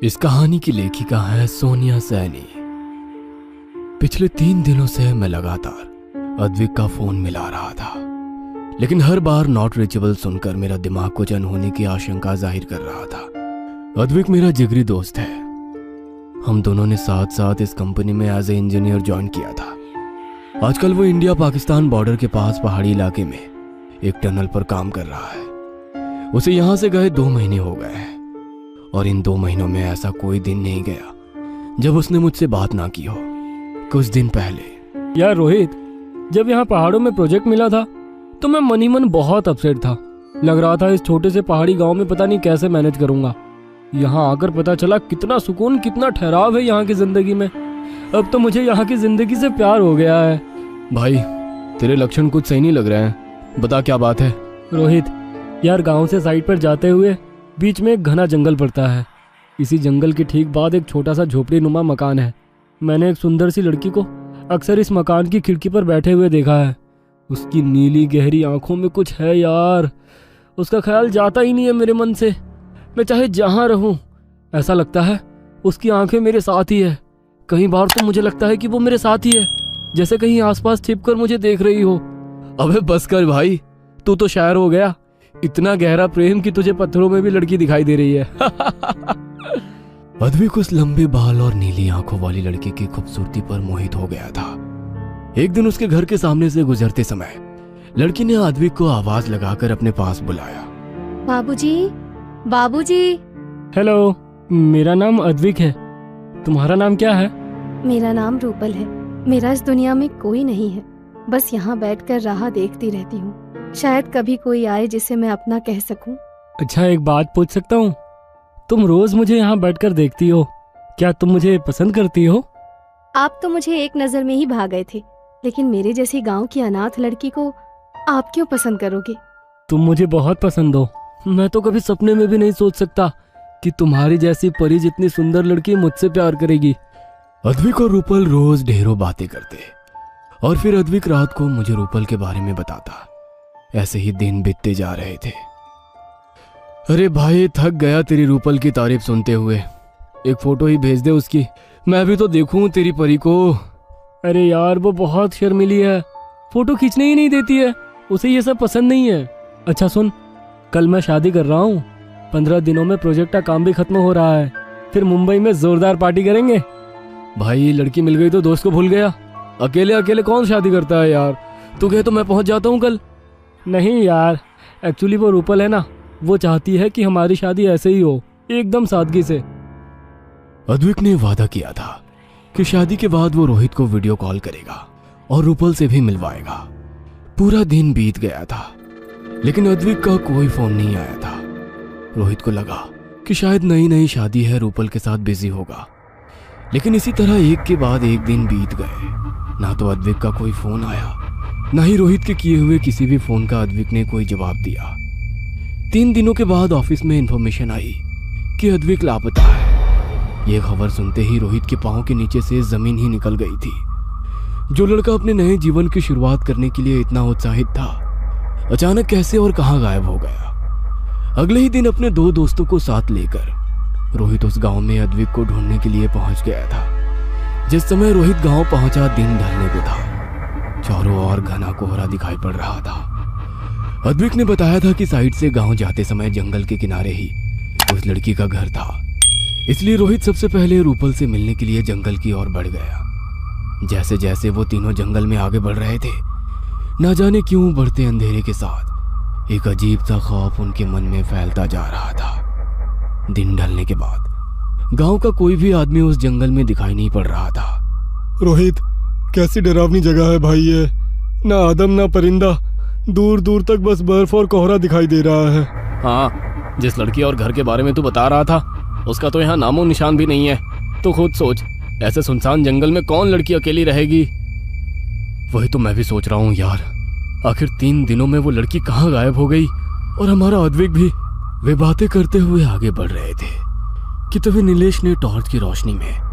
इस कहानी की लेखिका है सोनिया सैनी। पिछले 3 दिनों से मैं लगातार अद्विक का फोन मिला रहा था, लेकिन हर बार नॉट रीचेबल सुनकर मेरा दिमाग कुछ अनहोनी की आशंका जाहिर कर रहा था। अद्विक मेरा जिगरी दोस्त है। हम दोनों ने साथ साथ इस कंपनी में एज ए इंजीनियर ज्वाइन किया था। आजकल वो इंडिया पाकिस्तान बॉर्डर के पास पहाड़ी इलाके में एक टनल पर काम कर रहा है। उसे यहां से गए 2 महीने हो गए हैं और इन 2 महीनों में ऐसा कोई दिन नहीं गया जब उसने मुझसे बात ना की हो। कुछ दिन पहले यार रोहित, जब यहाँ पहाड़ों में प्रोजेक्ट मिला था तो मैं मन ही मन बहुत अपसेट था। लग रहा था इस छोटे से पहाड़ी गांव में पता नहीं कैसे मैनेज करूंगा। यहाँ आकर पता चला कितना सुकून, कितना ठहराव है यहाँ की जिंदगी में। अब तो मुझे यहाँ की जिंदगी से प्यार हो गया है। भाई, तेरे लक्षण कुछ सही नहीं लग रहे हैं, बता क्या बात है। रोहित यार, गांव से साइड पर जाते हुए बीच में एक घना जंगल पड़ता है। इसी जंगल के ठीक बाद एक छोटा सा झोपड़ी नुमा मकान है। मैंने एक सुंदर सी लड़की को अक्सर इस मकान की खिड़की पर बैठे हुए देखा है। उसकी नीली गहरी आंखों में कुछ है यार, उसका ख्याल जाता ही नहीं है मेरे मन से। मैं चाहे जहां रहूं ऐसा लगता है उसकी आंखें मेरे साथ ही है। कई बार तो मुझे लगता है कि वो मेरे साथ ही है, जैसे कहीं आसपास छिपकर मुझे देख रही हो। अबे बस कर भाई, तू तो शायर हो गया। इतना गहरा प्रेम कि तुझे पत्थरों में भी लड़की दिखाई दे रही है। अद्विक उस लंबे बाल और नीली आंखों वाली लड़की की खूबसूरती पर मोहित हो गया था। एक दिन उसके घर के सामने से गुजरते समय लड़की ने अद्विक को आवाज लगाकर अपने पास बुलाया। बाबूजी, बाबूजी। हेलो, मेरा नाम अद्विक है। तुम्हारा नाम क्या है? मेरा नाम रूपल है। मेरा इस दुनिया में कोई नहीं है, बस यहाँ बैठकर राह देखती रहती हूँ। शायद कभी कोई आए जिसे मैं अपना कह सकूं। अच्छा, एक बात पूछ सकता हूँ? तुम रोज मुझे यहाँ बैठकर देखती हो, क्या तुम मुझे पसंद करती हो? आप तो मुझे एक नजर में ही भाग गए थे, लेकिन मेरे जैसी गांव की अनाथ लड़की को आप क्यों पसंद करोगे? तुम मुझे बहुत पसंद हो। मैं तो कभी सपने में भी नहीं सोच सकता कि तुम्हारी जैसी परी जितनी सुंदर लड़की मुझसे प्यार करेगी। अद्विक और रूपल रोज ढेरों बातें करते और फिर अद्विक रात को मुझे रूपल के बारे में बताता। ऐसे ही दिन बीतते जा रहे थे। अरे भाई, थक गया तेरी रूपल की तारीफ सुनते हुए। एक फोटो ही भेज दे उसकी, मैं भी तो देखूं तेरी परी को। अरे यार, वो बहुत शर्मीली है, फोटो खींचने ही नहीं देती है। उसे ये सब पसंद नहीं है। अच्छा सुन, कल मैं शादी कर रहा हूँ। 15 दिनों में प्रोजेक्ट का काम भी खत्म हो रहा है। फिर मुंबई में जोरदार पार्टी करेंगे। भाई, लड़की मिल गई तो दोस्त को भूल गया। अकेले अकेले कौन शादी करता है यार। तू कहे तो मैं पहुंच जाता हूँ कल। नहीं यार, एक्चुअली वो रूपल है ना, वो चाहती है कि हमारी शादी ऐसे ही हो, एकदम सादगी से। अद्विक ने वादा किया था कि शादी के बाद वो रोहित को वीडियो कॉल करेगा और रूपल से भी मिलवाएगा। पूरा दिन बीत गया था, लेकिन अद्विक का कोई फोन नहीं आया था। रोहित को लगा कि शायद नई नई शादी है, रूपल के साथ बिजी होगा। लेकिन इसी तरह एक के बाद एक दिन बीत गए। ना तो अद्विक का कोई फोन आया, ना ही रोहित के किए हुए किसी भी फोन का अद्विक ने कोई जवाब दिया। 3 दिनों के बाद ऑफिस में इंफॉर्मेशन आई कि अद्विक लापता है। यह खबर सुनते ही रोहित के पांव के नीचे से जमीन ही निकल गई थी। जो लड़का अपने नए जीवन की शुरुआत करने के लिए इतना उत्साहित था, अचानक कैसे और कहां गायब हो गया। अगले ही दिन अपने 2 दोस्तों को साथ लेकर रोहित उस गांव में अद्विक को ढूंढने के लिए पहुंच गया था। जिस समय रोहित गांव पहुंचा, दिन ढलने को था। चारों ओर घना कोहरा दिखाई पड़ रहा था। अद्विक ने बताया था कि साइड से गांव जाते समय जंगल के किनारे ही उस लड़की का घर था। इसलिए रोहित सबसे पहले रूपल से मिलने के लिए जंगल की ओर बढ़ गया। जैसे जैसे वो तीनों जंगल में आगे बढ़ रहे थे, ना जाने क्यों बढ़ते अंधेरे के साथ एक अजीब सा खौफ उनके मन में फैलता जा रहा था। दिन ढलने के बाद गांव का कोई भी आदमी उस जंगल में दिखाई नहीं पड़ रहा था। रोहित, कैसी डरावनी जगह है भाई ये। ना आदम ना परिंदा, दूर दूर तक बस बर्फ और कोहरा दिखाई दे रहा है। हाँ, जिस लड़की और घर के बारे में तू बता रहा था, उसका तो यहाँ नामो निशान भी नहीं है। तो खुद सोच, ऐसे सुनसान जंगल में कौन लड़की अकेली रहेगी। वही तो मैं भी सोच रहा हूँ यार। आखिर 3 दिनों में वो लड़की कहाँ गायब हो गई, और हमारा अद्विक भी। वे बातें करते हुए आगे बढ़ रहे थे कि तभी नीलेश ने टॉर्च की रोशनी में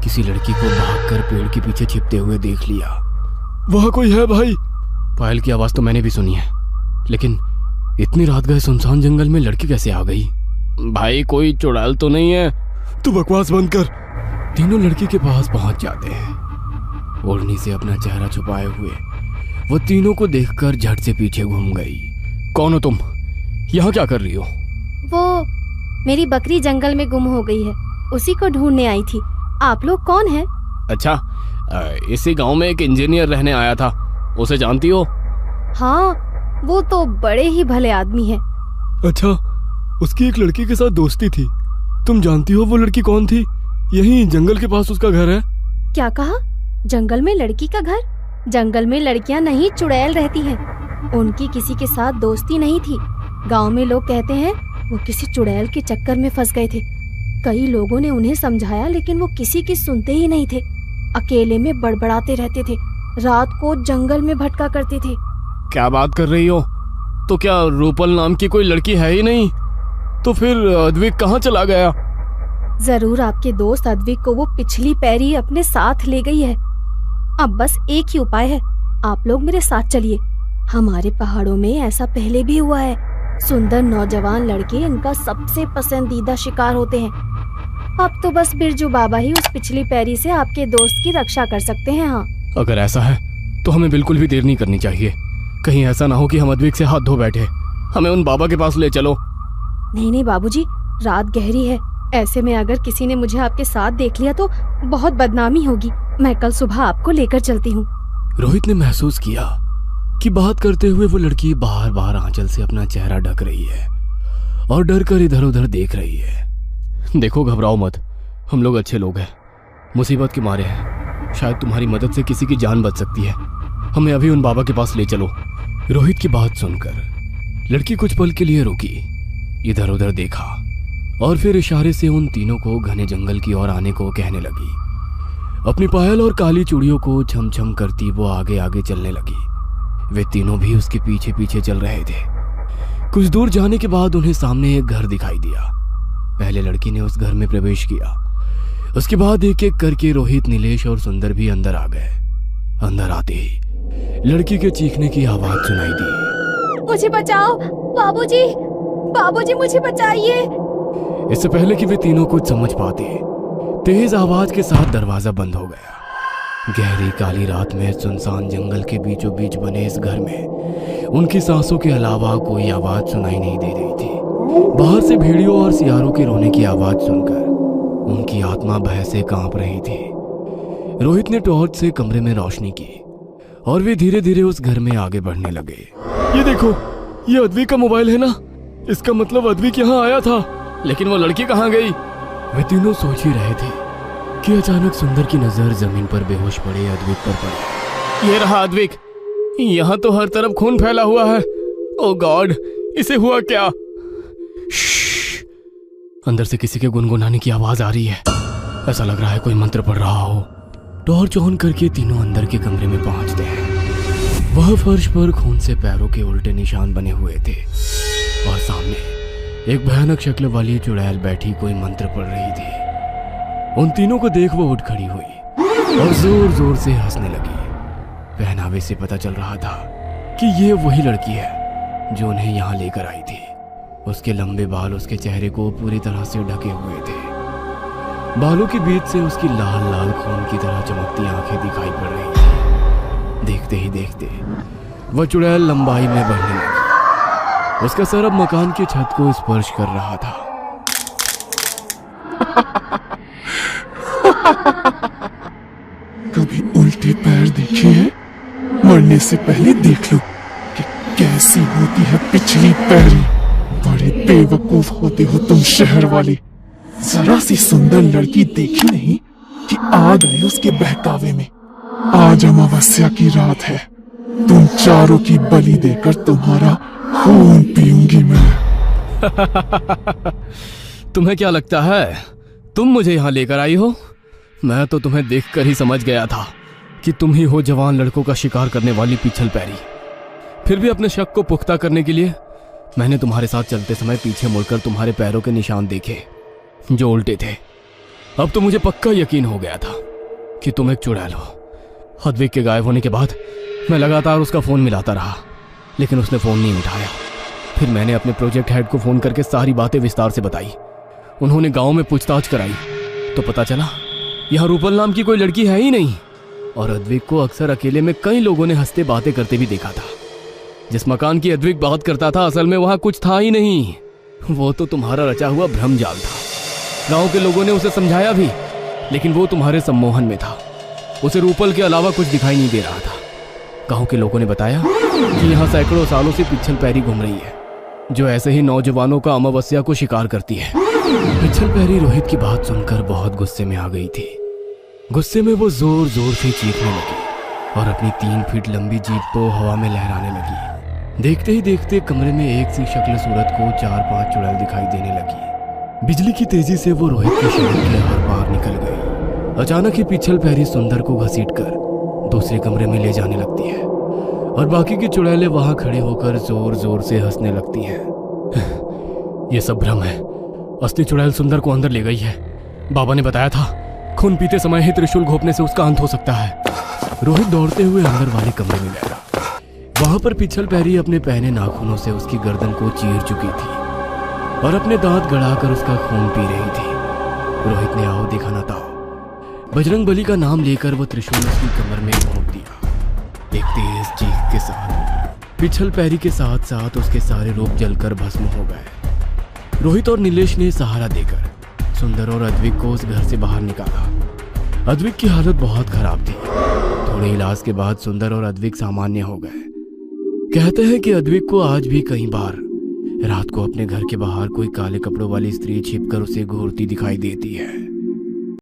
किसी लड़की को भागकर पेड़ के पीछे छिपते हुए देख लिया। वहाँ कोई है भाई? पायल की आवाज तो मैंने भी सुनी है, लेकिन इतनी रात गए सुनसान जंगल में लड़की कैसे आ गई? भाई, कोई चुड़ैल तो नहीं है? तू बकवास बंद कर। तीनों लड़की के पास पहुंच जाते हैं। ओढ़नी से अपना चेहरा छुपाए हुए वो तीनों को देखकर झट से पीछे घूम गई। कौन हो तुम? यहाँ क्या कर रही हो? वो मेरी बकरी जंगल में गुम हो गई है, उसी को ढूंढने आई थी। आप लोग कौन हैं? अच्छा, इसी गांव में एक इंजीनियर रहने आया था, उसे जानती हो? हाँ, वो तो बड़े ही भले आदमी हैं। अच्छा, उसकी एक लड़की के साथ दोस्ती थी। तुम जानती हो वो लड़की कौन थी? यहीं जंगल के पास उसका घर है। क्या कहा? जंगल में लड़की का घर? जंगल में लड़कियां नहीं चुड़ैल रहती हैं। उनकी किसी के साथ दोस्ती नहीं थी। गांव में लोग कहते हैं वो किसी चुड़ैल के चक्कर में फंस गए थे। कई लोगों ने उन्हें समझाया लेकिन वो किसी की सुनते ही नहीं थे। अकेले में बड़बड़ाते रहते थे, रात को जंगल में भटका करते थे। क्या बात कर रही हो? तो क्या रूपल नाम की कोई लड़की है ही नहीं? तो फिर अद्विक कहाँ चला गया? जरूर आपके दोस्त अद्विक को वो पिछली पैरी अपने साथ ले गई है। अब बस एक ही उपाय है, आप लोग मेरे साथ चलिए। हमारे पहाड़ों में ऐसा पहले भी हुआ है। सुंदर नौजवान लड़के इनका सबसे पसंदीदा शिकार होते हैं। अब तो बस बिरजू बाबा ही उस पिछली पैरी से आपके दोस्त की रक्षा कर सकते हैं। हाँ, अगर ऐसा है तो हमें बिल्कुल भी देर नहीं करनी चाहिए। कहीं ऐसा ना हो कि हम अद्विक से हाथ धो बैठे। हमें उन बाबा के पास ले चलो। नहीं नहीं बाबूजी, रात गहरी है। ऐसे में अगर किसी ने मुझे आपके साथ देख लिया तो बहुत बदनामी होगी। मैं कल सुबह आपको लेकर चलती हूँ। रोहित ने महसूस किया कि बात करते हुए वो लड़की बार बार आंचल से अपना चेहरा ढक रही है और डर कर इधर उधर देख रही है। देखो, घबराओ मत, हम लोग अच्छे लोग हैं, मुसीबत के मारे हैं। शायद तुम्हारी मदद से किसी की जान बच सकती है। हमें अभी उन बाबा के पास ले चलो। रोहित की बात सुनकर लड़की कुछ पल के लिए रुकी, इधर उधर देखा और फिर इशारे से उन तीनों को घने जंगल की ओर आने को कहने लगी। अपनी पायल और काली चूड़ियों को छम छम करती वो आगे आगे चलने लगी। वे तीनों भी उसके पीछे पीछे चल रहे थे। कुछ दूर जाने के बाद उन्हें सामने एक घर दिखाई दिया। पहले लड़की ने उस घर में प्रवेश किया, उसके बाद एक एक करके रोहित, नीलेश और सुंदर भी अंदर आ गए। अंदर आते ही लड़की के चीखने की आवाज सुनाई दी। मुझे बचाओ बाबूजी, बाबूजी मुझे बचाइए। इससे पहले कि वे तीनों कुछ समझ पाते, तेज आवाज के साथ दरवाजा बंद हो गया। गहरी काली रात में सुनसान जंगल के बीचों बीच बने इस घर में उनकी सांसों के अलावा कोई आवाज सुनाई नहीं दे रही थी। बाहर से भेड़ियों और सियारों के रोने की आवाज सुनकर उनकी आत्मा भय से कांप रही थी। रोहित ने टॉर्च से कमरे में रोशनी की और वे धीरे धीरे उस घर में आगे बढ़ने लगे। ये देखो, ये अद्विक का मोबाइल है ना? इसका मतलब अद्विक यहाँ आया था। लेकिन वो लड़की कहाँ गई? वे तीनों सोच ही रहे थे कि अचानक सुंदर की नजर जमीन पर बेहोश पड़े अद्विक पर पड़ी। ये रहा अद्विक। यहाँ तो हर तरफ खून फैला हुआ है। ओ गॉड, इसे हुआ क्या? अंदर से किसी के गुनगुनाने की आवाज आ रही है। ऐसा लग रहा है कोई मंत्र पढ़ रहा हो। टॉर्च ऑन करके तीनों अंदर के कमरे में पहुंचते हैं। वह फर्श पर खून से पैरों के उल्टे निशान बने हुए थे और सामने एक भयानक शक्ल वाली चुड़ैल बैठी कोई मंत्र पढ़ रही थी। उन तीनों को देख वो उठ खड़ी हुई और जोर जोर से हंसने लगी। पहनावे से पता चल रहा था कि ये वही लड़की है जो उन्हें यहाँ लेकर आई थी। उसके लंबे बाल उसके चेहरे को पूरी तरह से ढके हुए थे। बालों के बीच से उसकी लाल लाल खून की तरह चमकती आंखें दिखाई पड़ रही थी। देखते ही देखते वह चुड़ैल लंबाई में बढ़ने लगी। उसका सर अब मकान की छत को स्पर्श कर रहा था। कभी उल्टे पैर देखे हैं? मरने से पहले देख लो कि कैसी होती है पिछली पैरी। बड़े बेवकूफ होते हो तुम शहर वाले। जरा सी सुंदर लड़की देखी नहीं कि आ गए उसके बहकावे में। आज अमावस्या की रात है, तुम चारों की बलि देकर तुम्हारा खून पीऊंगी मैं। तुम्हें क्या लगता है तुम मुझे यहाँ लेकर आई हो? मैं तो तुम्हें देखकर ही समझ गया था कि तुम ही हो जवान लड़कों का शिकार करने वाली पिछल पैरी। फिर भी अपने शक को पुख्ता करने के लिए मैंने तुम्हारे साथ चलते समय पीछे मुड़कर तुम्हारे पैरों के निशान देखे जो उल्टे थे। अब तो मुझे पक्का यकीन हो गया था कि तुम एक चुड़ैल हो। अद्विक के गायब होने के बाद मैं लगातार उसका फोन मिलाता रहा, लेकिन उसने फोन नहीं उठाया। फिर मैंने अपने प्रोजेक्ट हेड को फोन करके सारी बातें विस्तार से बताई। उन्होंने गांव में पूछताछ कराई तो पता चला यहाँ रूपल नाम की कोई लड़की है ही नहीं। और अद्विक को अक्सर अकेले में कई लोगों ने हंसते बातें करते भी देखा था। जिस मकान की अद्विक बात करता था असल में वहां कुछ था ही नहीं, वो तो तुम्हारा रचा हुआ भ्रम जाल था। गांव के लोगों ने उसे समझाया भी, लेकिन वो तुम्हारे सम्मोहन में था। उसे रूपल के अलावा कुछ दिखाई नहीं दे रहा था। गांव के लोगों ने बताया कि यहाँ सैकड़ों सालों से पिछल पैरी घूम रही है, जो ऐसे ही नौजवानों का अमावस्या को शिकार करती है। पिछल पैरी रोहित की बात सुनकर बहुत गुस्से में आ गई थी। गुस्से में वो जोर जोर से चीखने लगी और अपनी 3 फीट लंबी जीभ को हवा में लहराने लगी। देखते ही देखते कमरे में एक सी शक्ल सूरत को 4-5 चुड़ैल दिखाई देने लगी। बिजली की तेजी से वो रोहित के शरीर के हर पार निकल गई। अचानक ही पिछल पैरी सुंदर को घसीटकर दूसरे कमरे में ले जाने लगती है और बाकी की चुड़ैलें वहां खड़े होकर जोर जोर से हंसने लगती हैं। ये सब भ्रम है, असली चुड़ैल सुंदर को अंदर ले गई है। बाबा ने बताया था खून पीते समय ही त्रिशूल घोंपने से उसका अंत हो सकता है। रोहित दौड़ते हुए अंदर वाले कमरे में गया। वहां पर पिछल पैरी अपने पहने नाखूनों से उसकी गर्दन को चीर चुकी थी और अपने दांत गड़ाकर उसका खून पी रही थी। रोहित ने आओ दिखाना ताओ बजरंग बली का नाम लेकर वो त्रिशूल उसकी कमर में घोंप दिया। एक तेज चीख के साथ पिछल पैरी के साथ साथ उसके सारे रूप जलकर भस्म हो गए। रोहित और नीलेश ने सहारा देकर सुंदर और अद्विक को उस घर से बाहर निकाला। अद्विक की हालत बहुत खराब थी। थोड़े इलाज के बाद सुंदर और अद्विक सामान्य हो गए। कहते हैं कि अद्विक को आज भी कई बार रात को अपने घर के बाहर कोई काले कपड़ों वाली स्त्री छिपकर उसे घूरती दिखाई देती है।